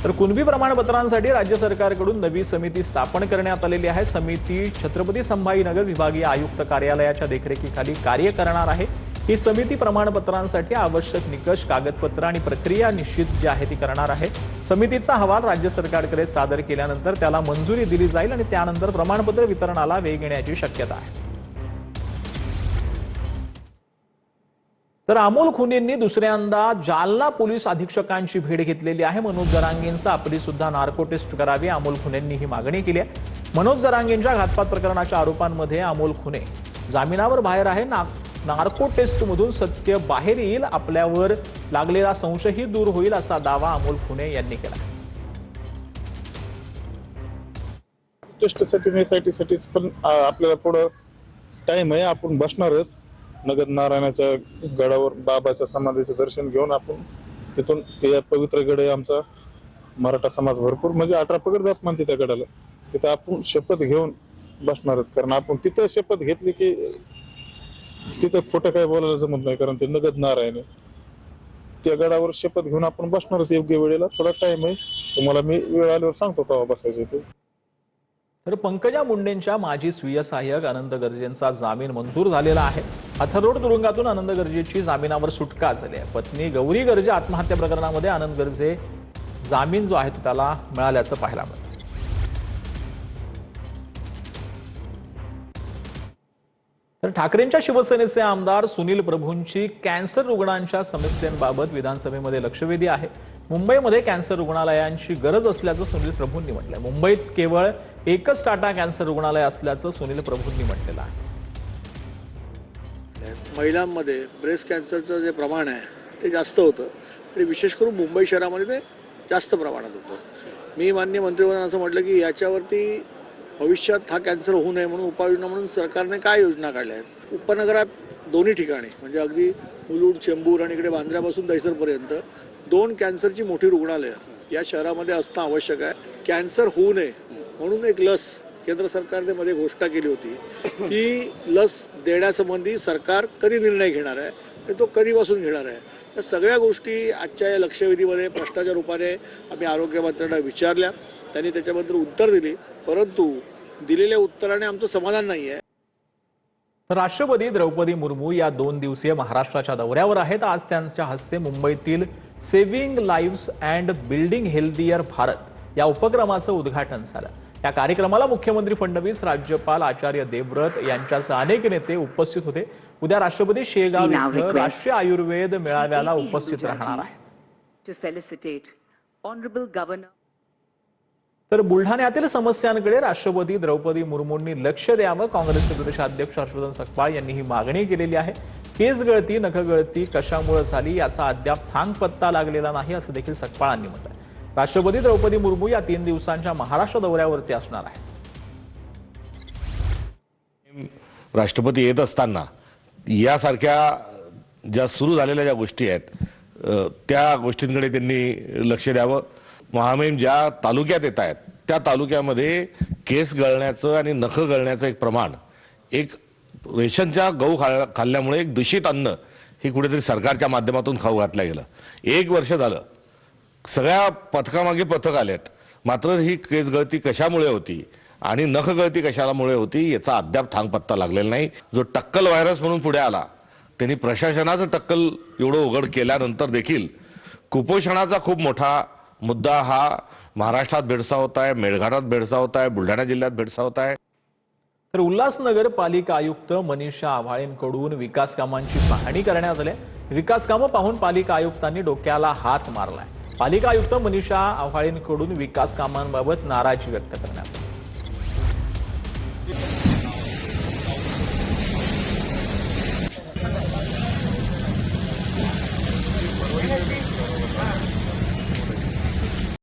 तर कुणबी प्रमाणपत्रांसाठी राज्य सरकारकडून नवी समिती स्थापन करण्यात आलेली आहे। समिती छत्रपती संभाजीनगर विभागीय आयुक्त कार्यालयाच्या देखरेखीखाली कार्य करणार आहे। ही समिती प्रमाणपत्रांसाठी आवश्यक निकष, कागदपत्र आणि प्रक्रिया निश्चित जी आहे ती करणार आहे। समितीचा अहवाल राज्य सरकारकडे सादर केल्यानंतर त्याला मंजुरी दिली जाईल आणि त्यानंतर प्रमाणपत्र वितरणाला वेग येण्याची शक्यता आहे। तर अमोल खुनेंनी दुसऱ्यांदा जालना पोलीस अधीक्षकांची भेट घेतलेली आहे। मनोज जरांगेंचा आपली सुद्धा नार्को टेस्ट करावी अमोल खुनेंनी ही मागणी केली आहे। मनोज जरांगेंच्या घातपात प्रकरणाच्या आरोपांमध्ये अमोल खुने जामिनावर बाहेर आहे। नार्को टेस्ट मधून सत्य बाहेर येईल, आपल्यावर लागलेला संशयही दूर होईल असा दावा अमोल खुने यांनी केला। टेस्टसाठी एसआयटीसाठी पण आपल्याला थोडं टाइम आहे। आपण बसणारच नगर नारायणाच्या गडावर बाबाच्या समाधीचं दर्शन घेऊन आपण तिथून ते पवित्र गड आहे आमचा मराठा समाज भरपूर, म्हणजे 18 पगड जात म्हणते त्या गडाला, तिथं आपण शपथ घेऊन बसणारच। कारण आपण तिथं शपथ घेतली की तिथं खोटं काय बोलायला जमत नाही, कारण ते नगद नारायण त्या गडावर शपथ घेऊन आपण बसणारच योग्य वेळेला। थोडा टाइम आहे, तुम्हाला मी वेळ आल्यावर सांगतो तेव्हा बसायचं ते। तर पंकजा मुंडेंच्या माजी स्वीय सहाय्यक आनंद गर्जेंचा जामीन मंजूर झालेला आहे। अथरोड तुरुंगातून आनंद गर्जेची जामिनावर सुटका झाली आहे। पत्नी गौरी गर्जे आत्महत्या प्रकरणामध्ये आनंद गर्जे जामीन जो आहे तो त्याला मिळाल्याचं पाहायला मिळालं। तर ठाकरेंच्या शिवसेनेचे आमदार सुनील प्रभूंची कॅन्सर रुग्णांच्या समस्यांबाबत विधानसभेमध्ये लक्षवेधी आहे। मुंबईमध्ये कॅन्सर रुग्णालयांची गरज असल्याचं सुनील प्रभूंनी म्हटलंय। मुंबईत केवळ एकच टाटा कॅन्सर रुग्णालय असल्याचं सुनील प्रभूंनी म्हटलेलं आहे। महिलांमध्ये ब्रेस्ट कॅन्सरचं जे प्रमाण आहे ते जास्त होतं आणि विशेष करून मुंबई शहरामध्ये ते जास्त प्रमाणात होतं। मी माननीय मंत्रिमंडळानं असं म्हटलं की याच्यावरती भविष्यात हा कॅन्सर होऊ नये म्हणून उपाययोजना म्हणून सरकारने काय योजना काढल्या आहेत। उपनगरात दोन्ही ठिकाणी म्हणजे अगदी मुलुंड, चेंबूर आणि इकडे बांद्र्यापासून दहिसरपर्यंत 2 कॅन्सरची मोठी रुग्णालयं या शहरामध्ये असणं आवश्यक आहे। कॅन्सर होऊ नये म्हणून एक लस केंद्र सरकारने मध्ये घोषणा केली होती की लस देण्यासंबंधी सरकार कधी निर्णय घेणार आहे आणि तो कधीपासून घेणार आहे। या सगळ्या गोष्टी आजच्या या लक्षवेधीमध्ये प्रश्नाच्या रूपाने आम्ही आरोग्यमंत्र्यांना विचारल्या, त्यांनी त्याच्याबद्दल उत्तर दिली, परंतु दिलेल्या उत्तराने आमचं समाधान नाही आहे। राष्ट्रपती द्रौपदी मुर्मू या 2 दिवसीय महाराष्ट्राच्या दौऱ्यावर आहेत। आज त्यांच्या हस्ते मुंबईतील saving lives and building healthier Bharat या उपक्रमाचं उद्घाटन झालं। या कार्यक्रमाला मुख्यमंत्री फडणवीस, राज्यपाल आचार्य देवव्रत यांच्यासह अनेक नेते उपस्थित होते। उद्या राष्ट्रपती शेगाव इथं राष्ट्रीय आयुर्वेद मेळाव्याला उपस्थित राहणार आहेत। तर बुलढाण्यातील समस्यांकडे राष्ट्रपती द्रौपदी मुर्मूंनी लक्ष द्यावं, काँग्रेसचे प्रदेशाध्यक्ष हर्षवर्धन सकपाळ यांनी ही मागणी केलेली आहे। केस गळती, नखगळती कशामुळे झाली याचा अद्याप थांगपत्ता लागलेला नाही असं देखील सकपाळांनी म्हटलं। राष्ट्रपती द्रौपदी मुर्मू या 3 दिवसांच्या महाराष्ट्र दौऱ्यावरती असणार आहेत। राष्ट्रपती येत असताना यासारख्या ज्या सुरू झालेल्या ज्या गोष्टी आहेत त्या गोष्टींकडे त्यांनी लक्ष द्यावं। महामेम ज्या तालुक्यात येत आहेत त्या तालुक्यामध्ये केस गळण्याचं आणि नख गळण्याचं एक प्रमाण, एक रेशनच्या गहू खाल्ल्यामुळे एक दूषित अन्न हे कुठेतरी सरकारच्या माध्यमातून खाऊ घातलं गेलं। 1 वर्ष झालं, सगळ्या पथकामागे पथक आलेत, मात्र ही केस गळती कशामुळे होती आणि नख गळती कशामुळे होती याचा अद्याप थांगपत्ता लागलेला नाही। जो टक्कल व्हायरस म्हणून पुढे आला त्यांनी प्रशासनाचं टक्कल एवढं उघड केल्यानंतर देखील कुपोषणाचा खूप मोठा मुद्दा हा महाराष्ट्रात भेडसावत आहे, मेळघाटात भेडसावत आहे, बुलढाणा जिल्ह्यात भेडसावत आहे। तर उल्हासनगर पालिका आयुक्त मनीषा आव्हाळेंकडून विकास कामांची पाहणी करण्यात आली। विकास कामं पाहून पालिका आयुक्तांनी डोक्याला हात मारलाय। पालिका आयुक्त मनीषा आव्हाळेंकडून विकास कामांबाबत नाराजी व्यक्त करण्यात आली।